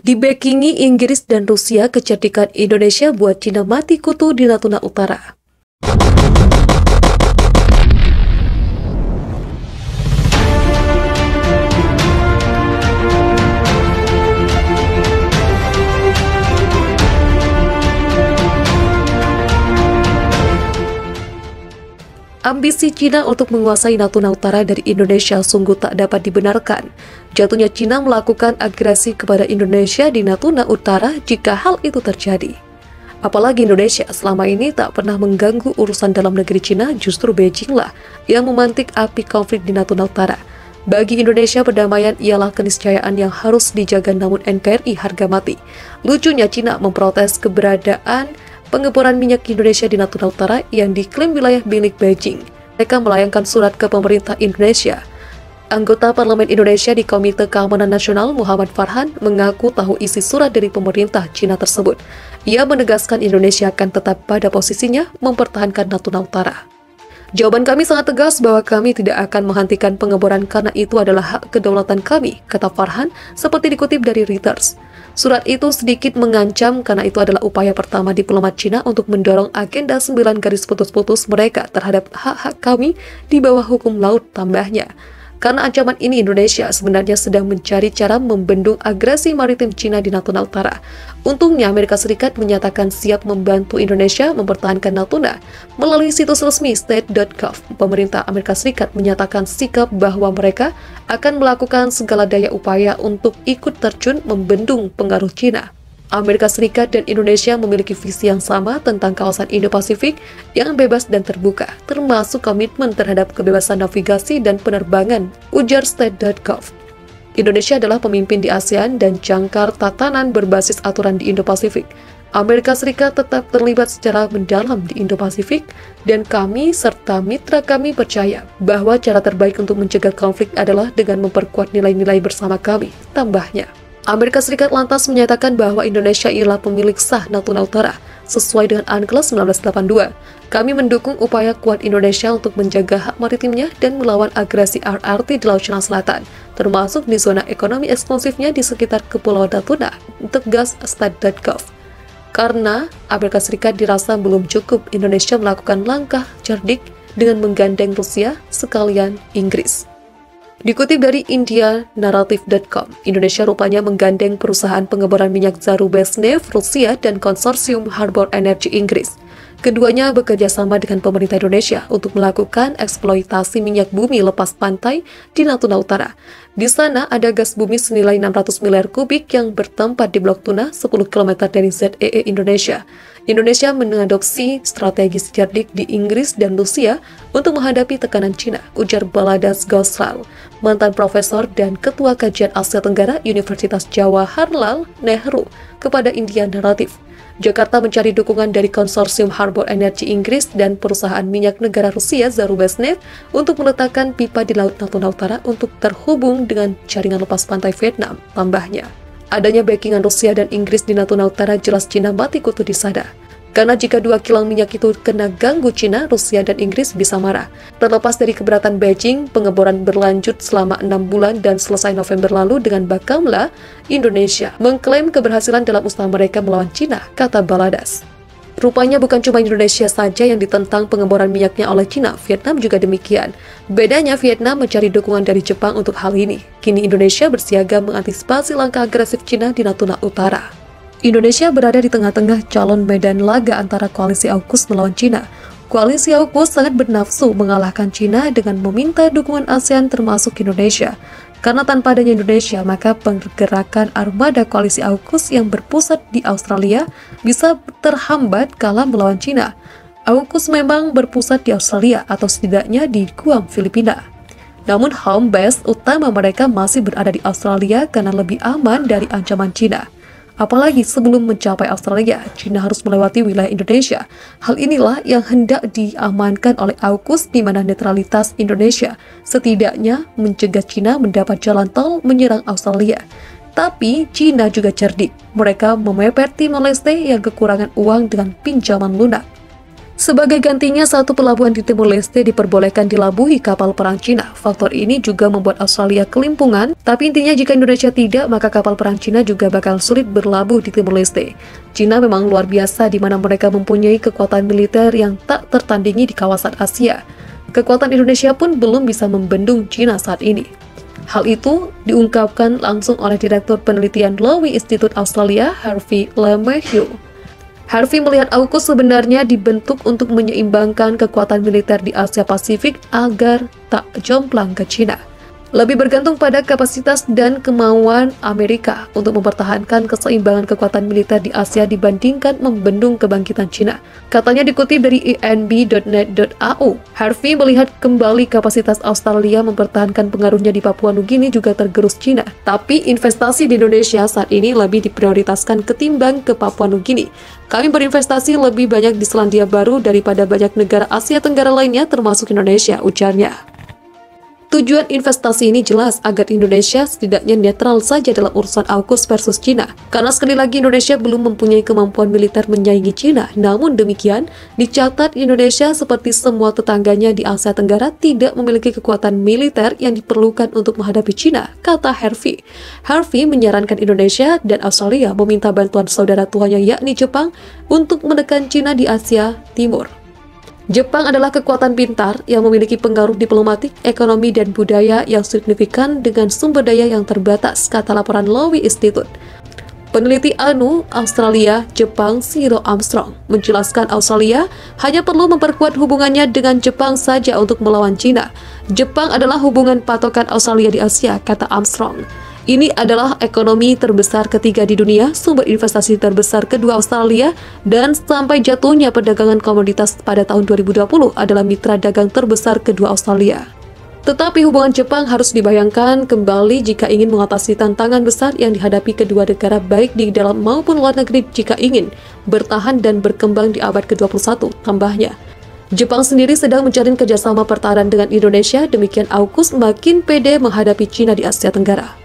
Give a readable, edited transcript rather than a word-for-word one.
Dibackingi Inggris dan Rusia, kecerdikan Indonesia buat Cina mati kutu di Natuna Utara. Ambisi Cina untuk menguasai Natuna Utara dari Indonesia sungguh tak dapat dibenarkan. Jatuhnya Cina melakukan agresi kepada Indonesia di Natuna Utara jika hal itu terjadi. Apalagi Indonesia selama ini tak pernah mengganggu urusan dalam negeri Cina, justru Beijing lah yang memantik api konflik di Natuna Utara. Bagi Indonesia, perdamaian ialah keniscayaan yang harus dijaga, namun NKRI harga mati. Lucunya Cina memprotes keberadaan pengeboran minyak Indonesia di Natuna Utara yang diklaim wilayah milik Beijing. Mereka melayangkan surat ke pemerintah Indonesia. Anggota Parlemen Indonesia di Komite Keamanan Nasional Muhammad Farhan mengaku tahu isi surat dari pemerintah Cina tersebut. Ia menegaskan Indonesia akan tetap pada posisinya mempertahankan Natuna Utara. Jawaban kami sangat tegas bahwa kami tidak akan menghentikan pengeboran karena itu adalah hak kedaulatan kami, kata Farhan seperti dikutip dari Reuters. Surat itu sedikit mengancam karena itu adalah upaya pertama diplomat Cina untuk mendorong agenda 9 garis putus-putus mereka terhadap hak-hak kami di bawah hukum laut, tambahnya. Karena ancaman ini, Indonesia sebenarnya sedang mencari cara membendung agresi maritim Cina di Natuna Utara. Untungnya Amerika Serikat menyatakan siap membantu Indonesia mempertahankan Natuna. Melalui situs resmi state.gov, pemerintah Amerika Serikat menyatakan sikap bahwa mereka akan melakukan segala daya upaya untuk ikut terjun membendung pengaruh Cina. Amerika Serikat dan Indonesia memiliki visi yang sama tentang kawasan Indo-Pasifik yang bebas dan terbuka, termasuk komitmen terhadap kebebasan navigasi dan penerbangan, ujar state.gov. Indonesia adalah pemimpin di ASEAN dan jangkar tatanan berbasis aturan di Indo-Pasifik. Amerika Serikat tetap terlibat secara mendalam di Indo-Pasifik, dan kami serta mitra kami percaya bahwa cara terbaik untuk mencegah konflik adalah dengan memperkuat nilai-nilai bersama kami, tambahnya. Amerika Serikat lantas menyatakan bahwa Indonesia ialah pemilik sah Natuna Utara, sesuai dengan UNCLOS 1982. Kami mendukung upaya kuat Indonesia untuk menjaga hak maritimnya dan melawan agresi RRT di Laut Cina Selatan, termasuk di zona ekonomi eksklusifnya di sekitar Kepulauan Natuna, tegas state.gov. Karena Amerika Serikat dirasa belum cukup, Indonesia melakukan langkah cerdik dengan menggandeng Rusia sekalian Inggris. Dikutip dari indianarrative.com, Indonesia rupanya menggandeng perusahaan pengeboran minyak Zarubezhnev Rusia dan konsorsium Harbour Energy Inggris. Keduanya bekerja sama dengan pemerintah Indonesia untuk melakukan eksploitasi minyak bumi lepas pantai di Natuna Utara. Di sana ada gas bumi senilai 600 miliar kubik yang bertempat di Blok Tuna 10 km dari ZEE Indonesia. Indonesia mengadopsi strategi cerdik di Inggris dan Rusia untuk menghadapi tekanan Cina, ujar Baladas Gosral, mantan profesor dan ketua kajian Asia Tenggara Universitas Jawaharlal Nehru, kepada Indian Narrative. Jakarta mencari dukungan dari konsorsium Harbour Energy Inggris dan perusahaan minyak negara Rusia Zarubezhnev untuk meletakkan pipa di Laut Natuna Utara untuk terhubung dengan jaringan lepas pantai Vietnam, tambahnya. Adanya backingan Rusia dan Inggris di Natuna Utara jelas Cina mati kutu di sana. Karena jika dua kilang minyak itu kena ganggu Cina, Rusia dan Inggris bisa marah. Terlepas dari keberatan Beijing, pengeboran berlanjut selama 6 bulan dan selesai November lalu dengan Bakamla, Indonesia mengklaim keberhasilan dalam usaha mereka melawan Cina, kata Baladas. Rupanya bukan cuma Indonesia saja yang ditentang pengeboran minyaknya oleh Cina, Vietnam juga demikian. Bedanya Vietnam mencari dukungan dari Jepang untuk hal ini. Kini Indonesia bersiaga mengantisipasi langkah agresif Cina di Natuna Utara. Indonesia berada di tengah-tengah calon medan laga antara koalisi AUKUS melawan Cina. Koalisi AUKUS sangat bernafsu mengalahkan Cina dengan meminta dukungan ASEAN termasuk Indonesia. Karena tanpa adanya Indonesia, maka pergerakan armada koalisi AUKUS yang berpusat di Australia bisa terhambat kala melawan Cina. AUKUS memang berpusat di Australia atau setidaknya di Guam, Filipina. Namun home base utama mereka masih berada di Australia karena lebih aman dari ancaman Cina. Apalagi sebelum mencapai Australia, Cina harus melewati wilayah Indonesia. Hal inilah yang hendak diamankan oleh AUKUS, di mana netralitas Indonesia setidaknya mencegah Cina mendapat jalan tol menyerang Australia. Tapi Cina juga cerdik. Mereka memeper Timor Leste yang kekurangan uang dengan pinjaman lunak. Sebagai gantinya, satu pelabuhan di Timur Leste diperbolehkan dilabuhi kapal perang Cina. Faktor ini juga membuat Australia kelimpungan, tapi intinya jika Indonesia tidak, maka kapal perang Cina juga bakal sulit berlabuh di Timur Leste. Cina memang luar biasa di mana mereka mempunyai kekuatan militer yang tak tertandingi di kawasan Asia. Kekuatan Indonesia pun belum bisa membendung Cina saat ini. Hal itu diungkapkan langsung oleh Direktur Penelitian Lowy Institute Australia, Harvey Lemahieu. Harvey melihat AUKUS sebenarnya dibentuk untuk menyeimbangkan kekuatan militer di Asia Pasifik agar tak jomplang ke Cina. Lebih bergantung pada kapasitas dan kemauan Amerika untuk mempertahankan keseimbangan kekuatan militer di Asia dibandingkan membendung kebangkitan Cina. Katanya dikutip dari inb.net.au, Harvey melihat kembali kapasitas Australia mempertahankan pengaruhnya di Papua Nugini juga tergerus Cina. Tapi investasi di Indonesia saat ini lebih diprioritaskan ketimbang ke Papua Nugini. Kami berinvestasi lebih banyak di Selandia Baru daripada banyak negara Asia Tenggara lainnya termasuk Indonesia, ujarnya. Tujuan investasi ini jelas agar Indonesia setidaknya netral saja dalam urusan AUKUS versus Cina. Karena sekali lagi Indonesia belum mempunyai kemampuan militer menyaingi Cina. Namun demikian, dicatat Indonesia seperti semua tetangganya di Asia Tenggara tidak memiliki kekuatan militer yang diperlukan untuk menghadapi Cina, kata Harvey. Harvey menyarankan Indonesia dan Australia meminta bantuan saudara tuanya yakni Jepang untuk menekan Cina di Asia Timur. Jepang adalah kekuatan pintar yang memiliki pengaruh diplomatik, ekonomi, dan budaya yang signifikan dengan sumber daya yang terbatas, kata laporan Lowy Institute. Peneliti ANU Australia, Jepang, Cyril Armstrong, menjelaskan Australia hanya perlu memperkuat hubungannya dengan Jepang saja untuk melawan Cina. Jepang adalah hubungan patokan Australia di Asia, kata Armstrong. Ini adalah ekonomi terbesar ketiga di dunia, sumber investasi terbesar kedua Australia, dan sampai jatuhnya perdagangan komoditas pada tahun 2020 adalah mitra dagang terbesar kedua Australia. Tetapi hubungan Jepang harus dibayangkan kembali jika ingin mengatasi tantangan besar yang dihadapi kedua negara baik di dalam maupun luar negeri jika ingin bertahan dan berkembang di abad ke-21, tambahnya. Jepang sendiri sedang menjalin kerjasama pertahanan dengan Indonesia, demikian AUKUS makin pede menghadapi Cina di Asia Tenggara.